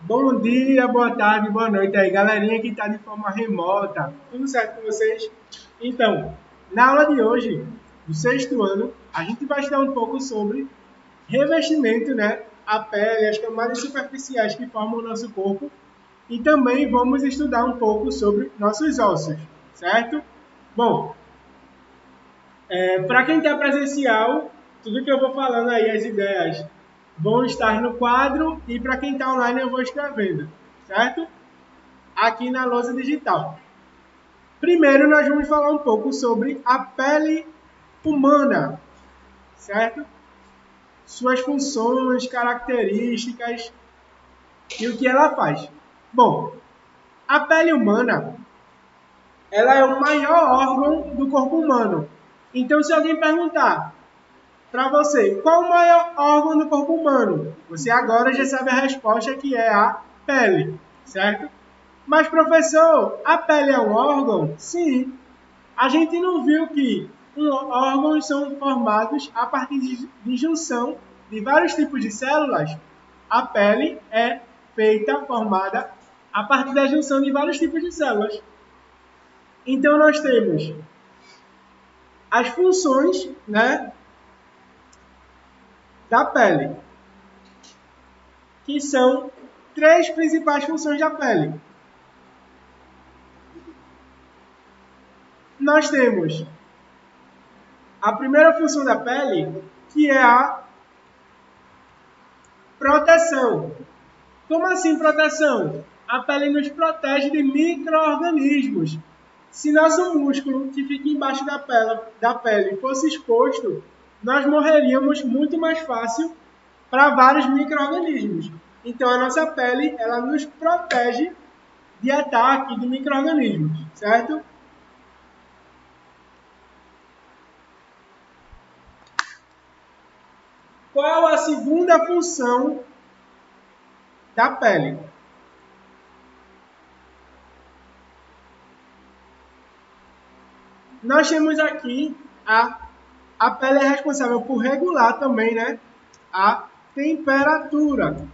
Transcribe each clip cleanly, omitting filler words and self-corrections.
Bom dia, boa tarde, boa noite aí, galerinha que está de forma remota. Tudo certo com vocês? Então, na aula de hoje, do sexto ano, a gente vai estudar um pouco sobre revestimento, né? A pele, as camadas superficiais que formam o nosso corpo. E também vamos estudar um pouco sobre nossos ossos, certo? Bom, para quem está presencial, tudo que eu vou falando aí, as ideias, vão estar no quadro e para quem está online eu vou escrevendo, certo? Aqui na lousa digital. Primeiro, nós vamos falar um pouco sobre a pele humana, certo? Suas funções, características e o que ela faz. Bom, a pele humana, ela é o maior órgão do corpo humano. Então, se alguém perguntar para você qual o maior órgão do corpo humano, você agora já sabe a resposta que é a pele, certo? Mas, professor, a pele é um órgão? Sim. A gente não viu que órgãos são formados a partir de junção de vários tipos de células? A pele é feita, formada a partir da junção de vários tipos de células. Então, nós temos as funções, né, da pele, que são três principais funções da pele. Nós temos a primeira função da pele, que é a proteção. Como assim proteção? A pele nos protege de micro-organismos. Se nosso músculo que fica embaixo da pele fosse exposto, nós morreríamos muito mais fácil para vários micro-organismos. Então a nossa pele ela nos protege de ataque de micro-organismos, certo? Qual a segunda função da pele? Nós temos aqui a pele é responsável por regular também, né, a temperatura.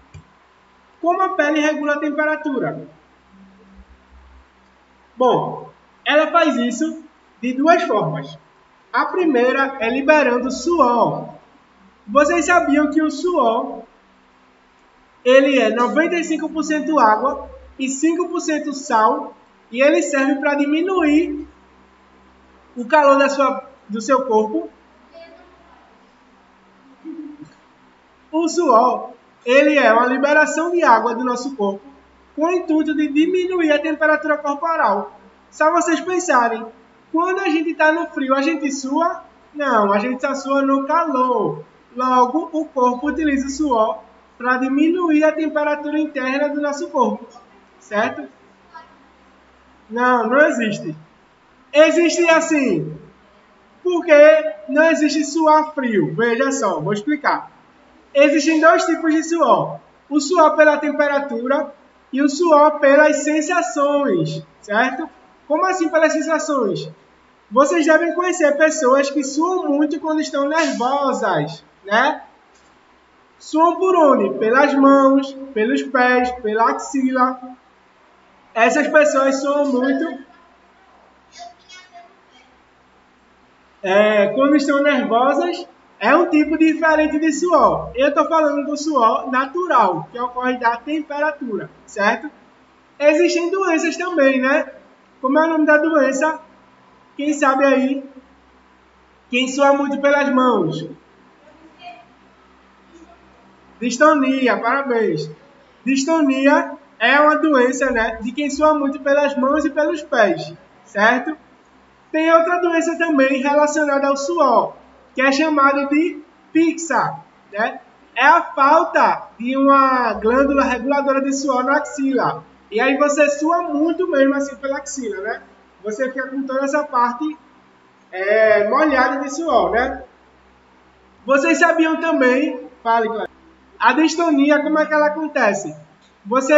Como a pele regula a temperatura? Bom, ela faz isso de duas formas. A primeira é liberando suor. Vocês sabiam que o suor ele é 95% água e 5% sal e ele serve para diminuir o calor do seu corpo? O suor, ele é uma liberação de água do nosso corpo com o intuito de diminuir a temperatura corporal. Só vocês pensarem, quando a gente está no frio, a gente sua? Não, a gente só sua no calor. Logo, o corpo utiliza o suor para diminuir a temperatura interna do nosso corpo, certo? Não, não existe. Existe assim, porque não existe suor frio. Veja só, vou explicar. Existem dois tipos de suor. O suor pela temperatura e o suor pelas sensações, certo? Como assim pelas sensações? Vocês devem conhecer pessoas que suam muito quando estão nervosas, né? Suam por onde? Pelas mãos, pelos pés, pela axila. Essas pessoas suam muito quando estão nervosas. É um tipo diferente de suor. Eu estou falando do suor natural, que ocorre da temperatura, certo? Existem doenças também, né? Como é o nome da doença? Quem sabe aí? Quem sua muito pelas mãos? Distonia, parabéns. Distonia é uma doença, né, de quem sua muito pelas mãos e pelos pés, certo? Tem outra doença também relacionada ao suor, que é chamada de pixa, né? É a falta de uma glândula reguladora de suor na axila. E aí você sua muito mesmo assim pela axila, né? Você fica com toda essa parte molhada de suor, né? Vocês sabiam também, fale, Cláudio, a distonia, como é que ela acontece? Você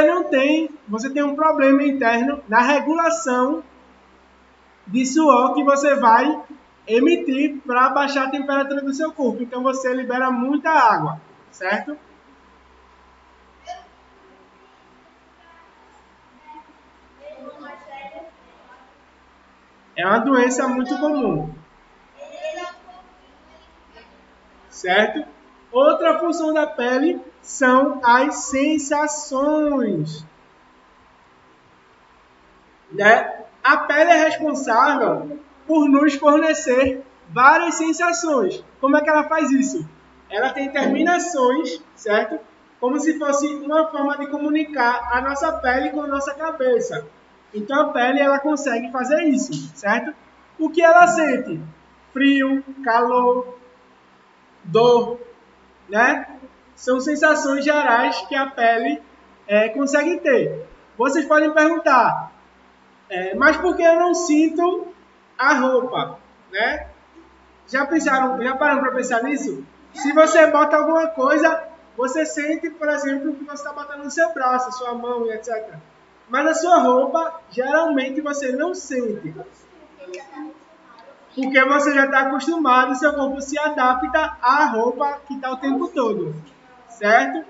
tem um problema interno na regulação de suor que você vai emitir para baixar a temperatura do seu corpo. Então você libera muita água, certo? É uma doença muito comum. Certo? Outra função da pele são as sensações. Né? A pele é responsável por nos fornecer várias sensações. Como é que ela faz isso? Ela tem terminações, certo? Como se fosse uma forma de comunicar a nossa pele com a nossa cabeça. Então a pele ela consegue fazer isso, certo? O que ela sente? Frio, calor, dor, né? São sensações gerais que a pele consegue ter. Vocês podem perguntar, mas por que eu não sinto a roupa, né? Já pararam para pensar nisso? Se você bota alguma coisa, você sente, por exemplo, que você está botando no seu braço, sua mão e etc. Mas a sua roupa, geralmente você não sente. Porque você já está acostumado, seu corpo se adapta à roupa que está o tempo todo, certo?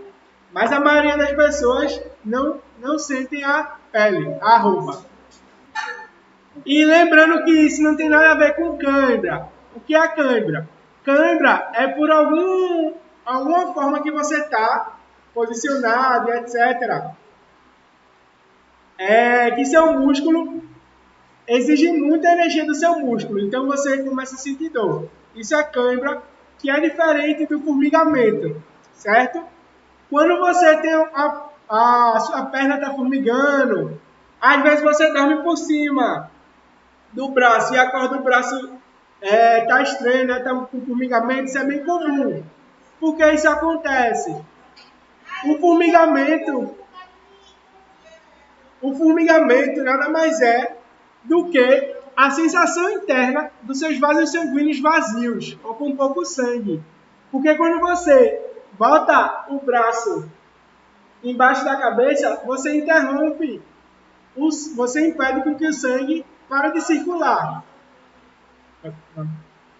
Mas a maioria das pessoas não sentem a pele, a roupa. E lembrando que isso não tem nada a ver com cãibra. O que é cãibra? Cãibra é por alguma forma que você está posicionado, etc. Que seu músculo exige muita energia do seu músculo. Então você começa a sentir dor. Isso é cãibra, que é diferente do formigamento, certo? Quando você tem a sua perna está formigando, às vezes você dorme por cima do braço e acorda o braço tá estranho, né? Tá com formigamento, isso é bem comum. Por que isso acontece? O formigamento nada mais é do que a sensação interna dos seus vasos sanguíneos vazios, ou com pouco sangue. Porque quando você bota o braço embaixo da cabeça, você interrompe, você impede com que o sangue pare de circular.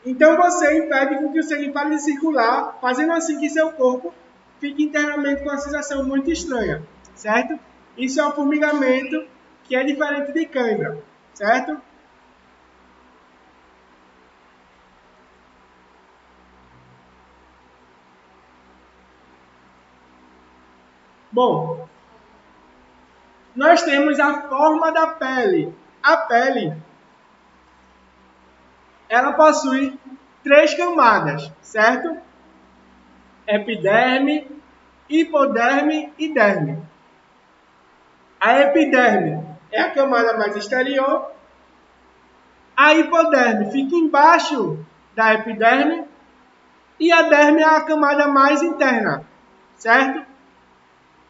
Então você impede com que o sangue pare de circular, fazendo assim que seu corpo fique internamente com uma sensação muito estranha, certo? Isso é um formigamento que é diferente de cãibra, certo? Bom, nós temos a forma da pele. A pele, ela possui 3 camadas, certo? Epiderme, hipoderme e derme. A epiderme é a camada mais exterior. A hipoderme fica embaixo da epiderme e a derme é a camada mais interna, certo?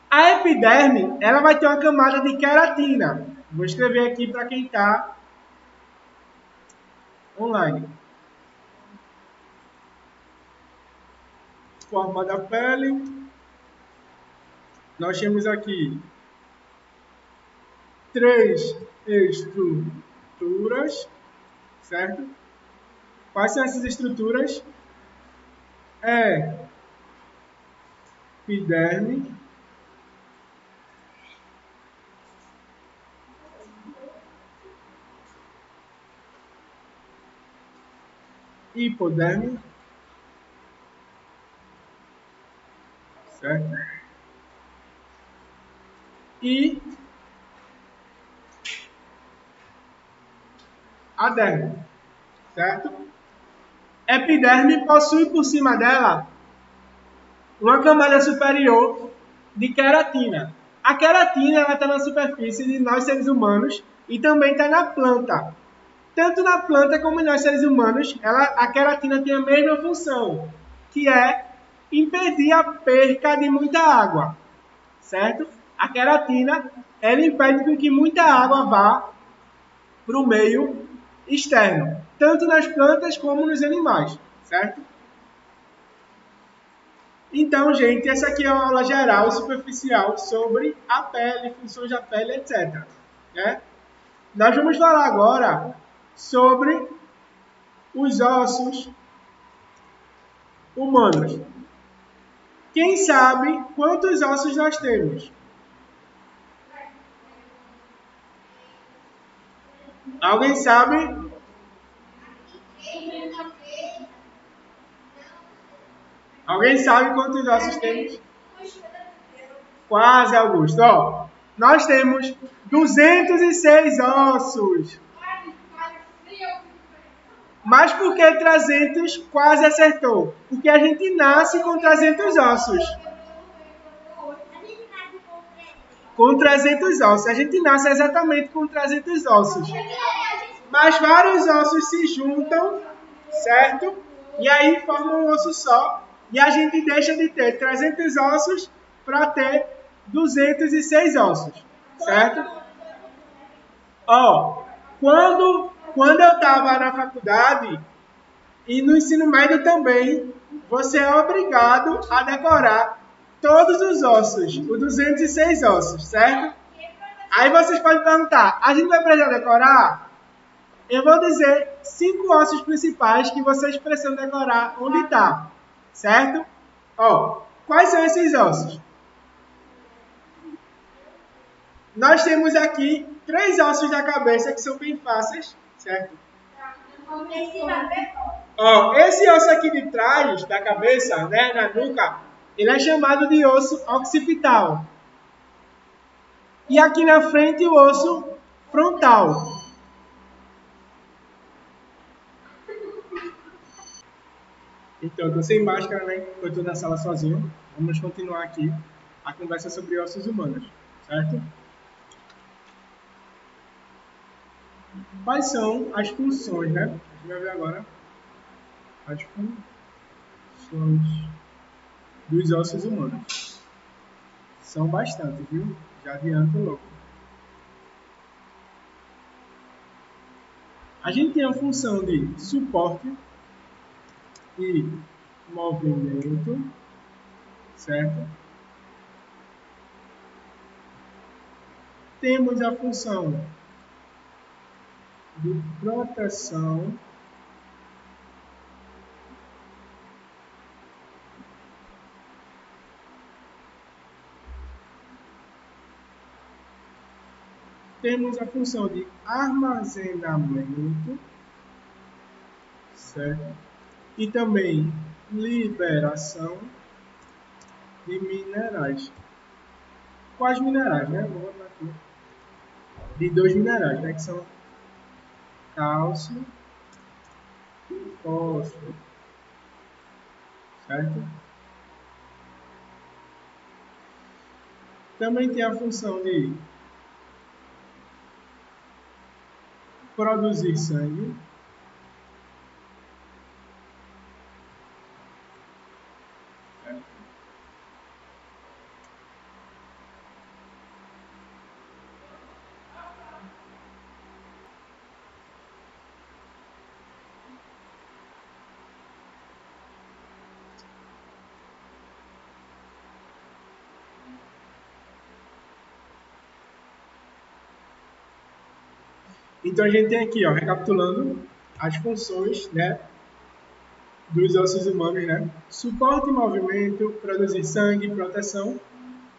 A epiderme, ela vai ter uma camada de queratina. Vou escrever aqui para quem está online. Forma da pele. Nós temos aqui 3 estruturas, certo? Quais são essas estruturas? Epiderme, hipoderme, certo? E a derme, certo? Epiderme possui por cima dela uma camada superior de queratina. A queratina está na superfície de nós seres humanos e também está na planta. Tanto na planta como em nós seres humanos, a queratina tem a mesma função, que é impedir a perca de muita água, certo? A queratina ela impede com que muita água vá para o meio externo, tanto nas plantas como nos animais, certo? Então, gente, essa aqui é uma aula geral, superficial, sobre a pele, funções da pele, etc. Né? Nós vamos falar agora sobre os ossos humanos. Quem sabe quantos ossos nós temos? Alguém sabe? Alguém sabe quantos ossos temos? Quase, Augusto. Ó, nós temos 206 ossos. Mas por que 300 quase acertou? Porque a gente nasce com 300 ossos. Com 300 ossos. A gente nasce exatamente com 300 ossos. Mas vários ossos se juntam, certo? E aí formam um osso só. E a gente deixa de ter 300 ossos para ter 206 ossos, certo? Ó, quando eu estava na faculdade e no ensino médio também, você é obrigado a decorar todos os ossos, os 206 ossos, certo? Aí vocês podem perguntar, a gente vai precisar decorar? Eu vou dizer 5 ossos principais que vocês precisam decorar onde está, certo? Ó, quais são esses ossos? Nós temos aqui 3 ossos da cabeça que são bem fáceis, certo? Ó, esse osso aqui de trás da cabeça, né, na nuca, ele é chamado de osso occipital. E aqui na frente o osso frontal. Então, estou sem máscara, né? Eu estou na sala sozinho. Vamos continuar aqui a conversa sobre ossos humanos, certo? Quais são as funções, né? A gente vai ver agora as funções dos ossos humanos. São bastante, viu? Já adianto logo. A gente tem a função de suporte e movimento, certo? Temos a função de proteção temos a função de armazenamento, certo? E também liberação de minerais. Quais minerais, né? Vou botar aqui. De 2 minerais, né? Que são cálcio e fósforo, certo? Também tem a função de produzir sangue, certo? Então a gente tem aqui, ó, recapitulando as funções, né, dos ossos humanos, né? Suporte e movimento, produzir sangue, proteção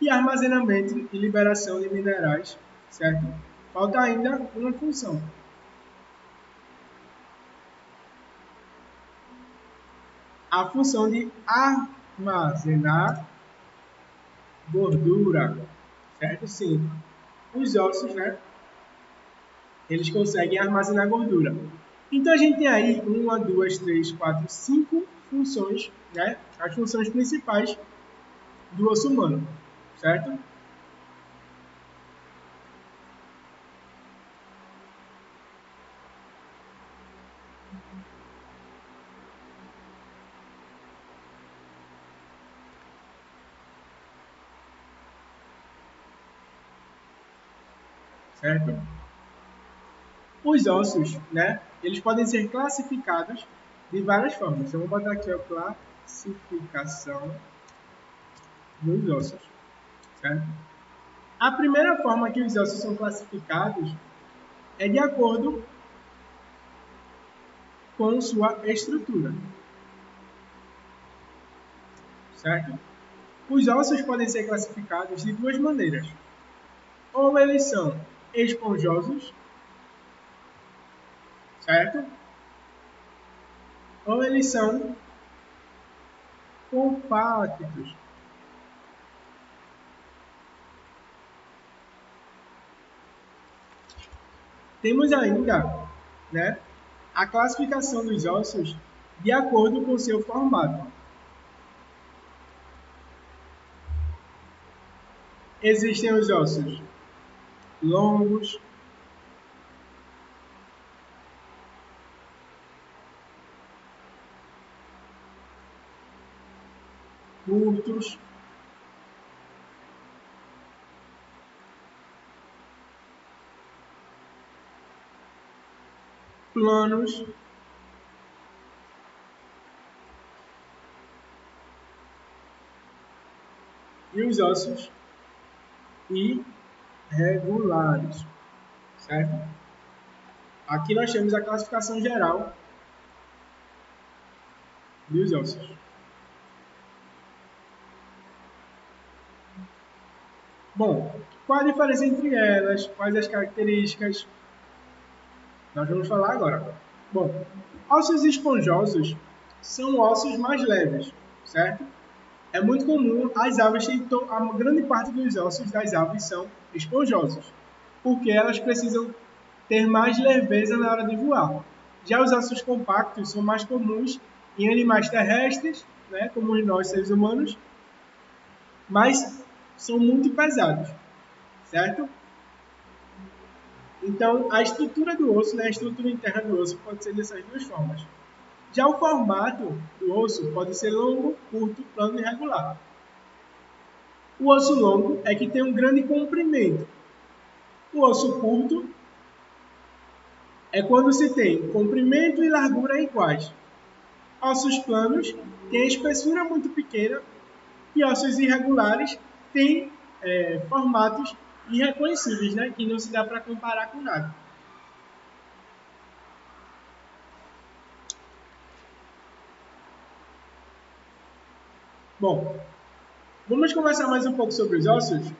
e armazenamento e liberação de minerais, certo? Falta ainda uma função. A função de armazenar gordura, certo? Sim. Os ossos, né? Eles conseguem armazenar gordura. Então a gente tem aí 1, 2, 3, 4, 5 funções, né? As funções principais do osso humano, certo? Certo? Os ossos, né? Eles podem ser classificados de várias formas. Eu vou botar aqui a classificação dos ossos, certo? A primeira forma que os ossos são classificados é de acordo com sua estrutura, certo? Os ossos podem ser classificados de duas maneiras. Ou eles são esponjosos, certo? ou eles são compactos. Temos ainda, né, a classificação dos ossos de acordo com seu formato. Existem os ossos longos, curtos, planos e os ossos irregulares, certo? Aqui nós temos a classificação geral dos ossos. Bom, qual a diferença entre elas? Quais as características? Nós vamos falar agora. Bom, ossos esponjosos são ossos mais leves, certo? É muito comum as aves terem a grande parte dos ossos das aves são esponjosos, porque elas precisam ter mais leveza na hora de voar. Já os ossos compactos são mais comuns em animais terrestres, né, como nós seres humanos, mas são muito pesados, certo? Então, a estrutura do osso, né, a estrutura interna do osso pode ser dessas duas formas. Já o formato do osso pode ser longo, curto, plano e irregular. O osso longo é que tem um grande comprimento. O osso curto é quando se tem comprimento e largura iguais. Ossos planos têm a espessura muito pequena e ossos irregulares têm formatos irreconhecíveis, né, que não se dá para comparar com nada. Bom, vamos conversar mais um pouco sobre os ossos?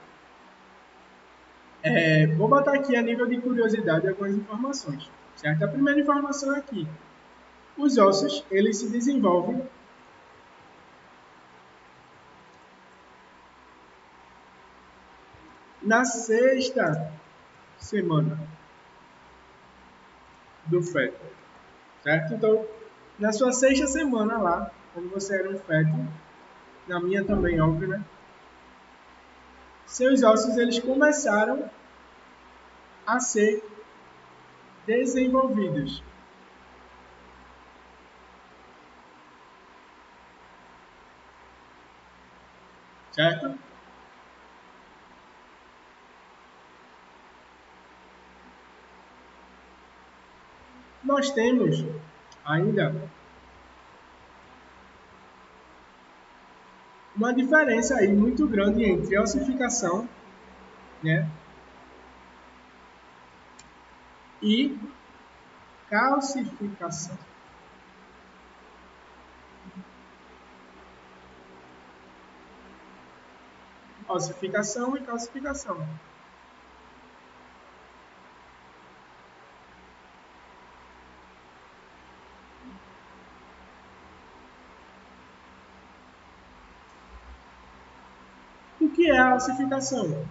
Vou botar aqui a nível de curiosidade algumas informações, certo? A primeira informação é que os ossos, eles se desenvolvem na sexta semana do feto, certo? Então, na sua sexta semana lá, quando você era um feto, na minha também, óbvio, né? Seus ossos, eles começaram a ser desenvolvidos. Certo? Nós temos ainda uma diferença aí muito grande entre ossificação, né, e calcificação. Ossificação e calcificação. O que é a ossificação?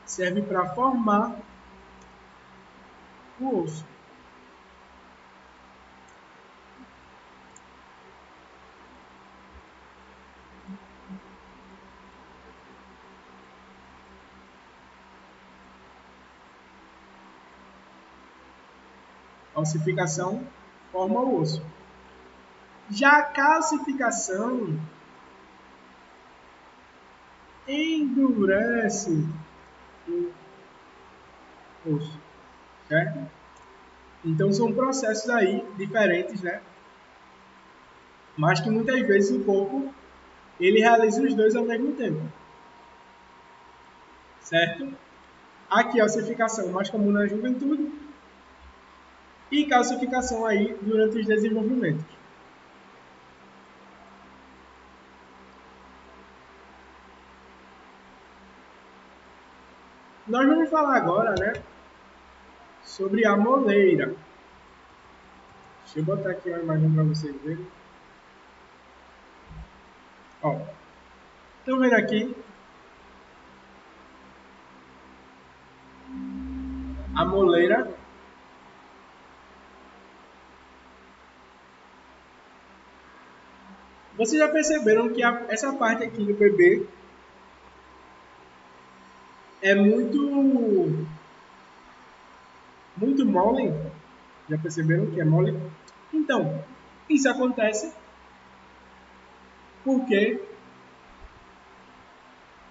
Serve para formar o osso. A ossificação forma o osso. Já a calcificação endurece o osso, certo? Então são processos aí diferentes, né? Mas que muitas vezes o corpo ele realiza os dois ao mesmo tempo, certo? Aqui a ossificação mais comum na juventude e calcificação aí durante os desenvolvimentos. Nós vamos falar agora, né, sobre a moleira. Deixa eu botar aqui uma imagem para vocês verem. Ó, estão vendo aqui a moleira? Vocês já perceberam que essa parte aqui do bebê é muito mole? Já perceberam que é mole? Então, isso acontece porque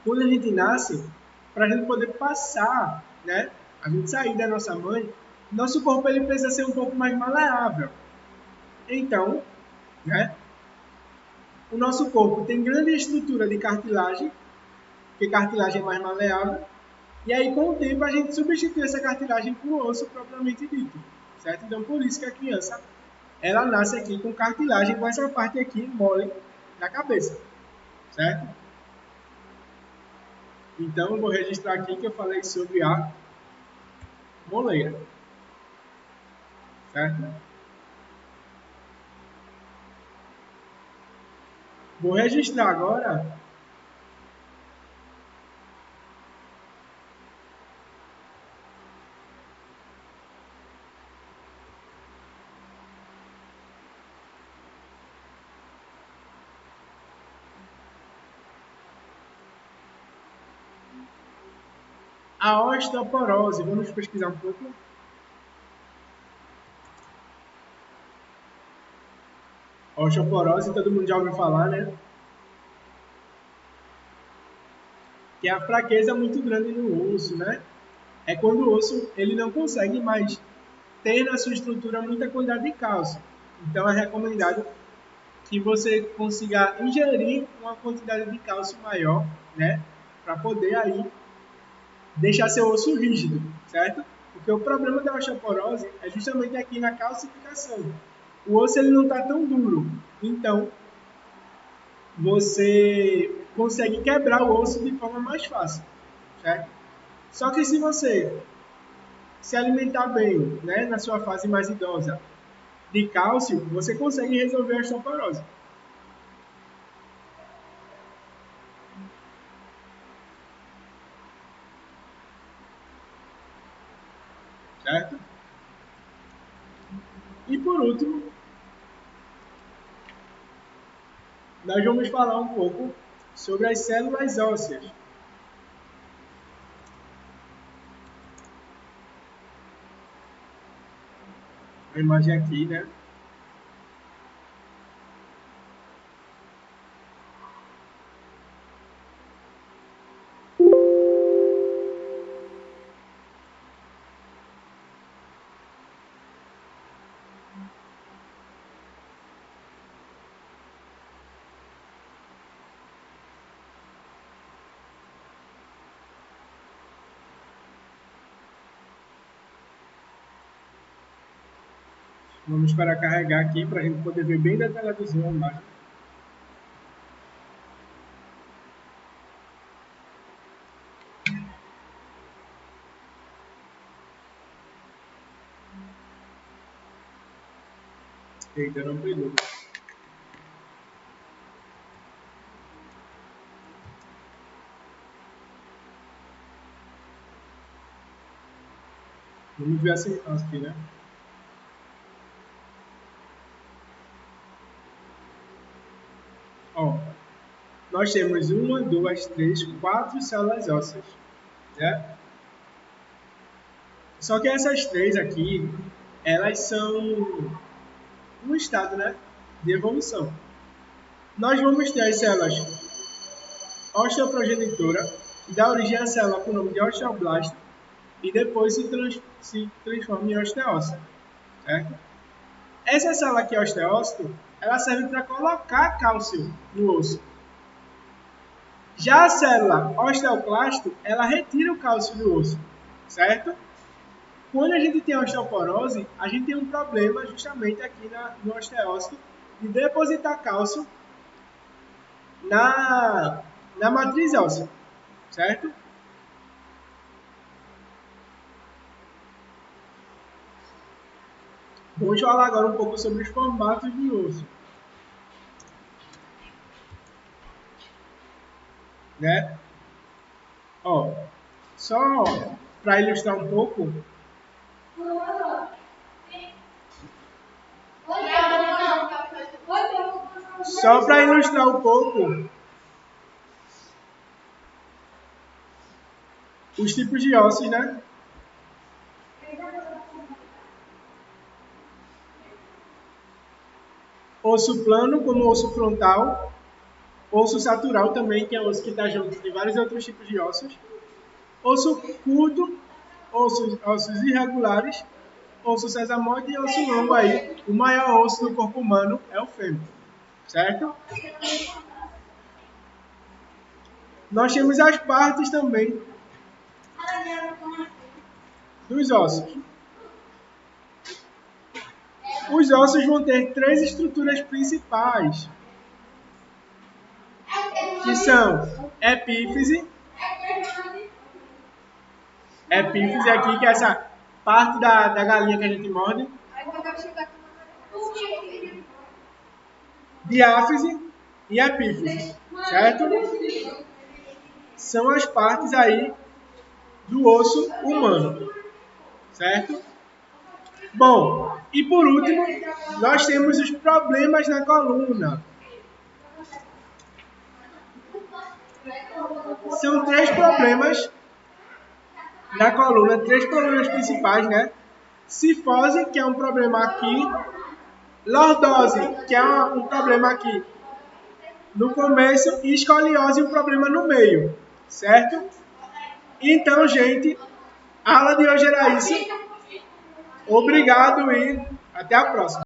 quando a gente nasce, para a gente poder passar, né, a gente sair da nossa mãe, nosso corpo ele precisa ser um pouco mais maleável. Então, né, o nosso corpo tem grande estrutura de cartilagem, porque cartilagem é mais maleável, e aí com o tempo a gente substitui essa cartilagem por osso propriamente dito, certo? Então por isso que a criança, ela nasce aqui com cartilagem, com essa parte aqui mole na cabeça, certo? Então eu vou registrar aqui que eu falei sobre a moleira, certo? Vou registrar agora a osteoporose. Vamos pesquisar um pouco. Osteoporose, todo mundo já ouviu falar, né? Que é a fraqueza muito grande no osso, né? É quando o osso ele não consegue mais ter na sua estrutura muita quantidade de cálcio. Então é recomendado que você consiga ingerir uma quantidade de cálcio maior, né? Para poder aí deixar seu osso rígido, certo? Porque o problema da osteoporose é justamente aqui na calcificação. O osso ele não está tão duro, então você consegue quebrar o osso de forma mais fácil, certo? Só que se você se alimentar bem, né, na sua fase mais idosa, de cálcio, você consegue resolver a osteoporose, certo? E por último, nós vamos falar um pouco sobre as células ósseas. A imagem aqui, né? Vamos para carregar aqui para a gente poder ver bem detalhadinho a imagem. Eita, não pegou. Vamos ver assim aqui, né? Ó, nós temos uma, duas, três, quatro células ósseas, né? Só que essas três aqui, elas são um estado, né, de evolução. Nós vamos ter as células osteoprogenitora, que dá origem à célula com o nome de osteoblasto, e depois se transforma em osteócito, certo? Essa célula aqui, osteócito, ela serve para colocar cálcio no osso. Já a célula osteoclasto, ela retira o cálcio do osso, certo? Quando a gente tem osteoporose, a gente tem um problema justamente aqui no osteócito de depositar cálcio na, na matriz óssea, certo? Vamos falar agora um pouco sobre os formatos de osso. Né? Ó, só para ilustrar um pouco, os tipos de ossos, né? Osso plano, como osso frontal. Osso satural também, que é osso que está junto de vários outros tipos de ossos. Osso curto, ossos irregulares. Osso sesamoide e osso longo aí. O maior osso do corpo humano é o fêmur, certo? Nós temos as partes também dos ossos. Os ossos vão ter 3 estruturas principais, que são epífise aqui, que é essa parte da galinha que a gente morde, diáfise e epífise, certo? São as partes aí do osso humano, certo? Bom, e por último, nós temos os problemas na coluna. São 3 problemas na coluna, 3 colunas principais, né? Cifose, que é um problema aqui. Lordose, que é um problema aqui no começo. E escoliose, um problema no meio, certo? Então, gente, a aula de hoje era isso. Obrigado e até a próxima.